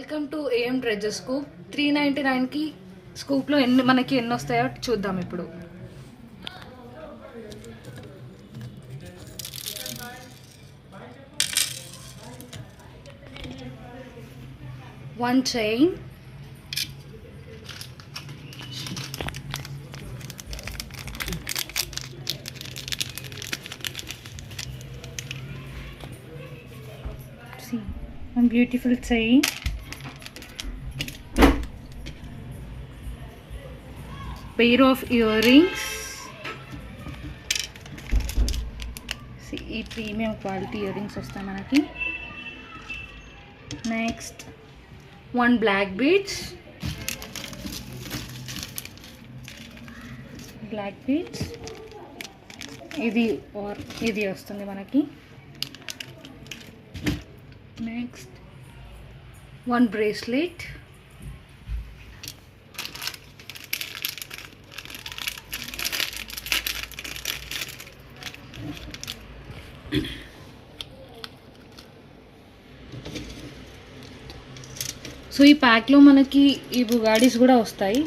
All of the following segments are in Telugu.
Welcome to AM treasure scoop. 399కి స్కూప్లో మనకి ఎన్ని వస్తాయో చూద్దాం ఇప్పుడు. One chain, one beautiful chain, pair of earrings. See, ఈ ప్రీమియం క్వాలిటీ ఇయరింగ్స్ వస్తాయి మనకి. నెక్స్ట్ వన్ బ్లాక్ బీడ్స్, ఇది వస్తుంది మనకి. నెక్స్ట్ వన్ బ్రేస్లెట్, సో ఈ ప్యాక్లో మనకి ఈ బుగాడీస్ కూడా వస్తాయి.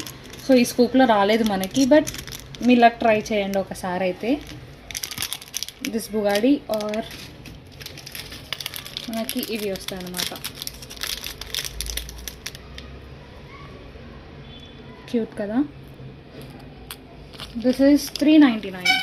సో ఈ స్కూప్లో రాలేదు మనకి, బట్ మీ లక్ ట్రై చేయండి ఒకసారి అయితే. దిస్ బుగాడీ ఆర్ మనకి ఇవి వస్తాయి అన్నమాట. క్యూట్ కదా. This is 399.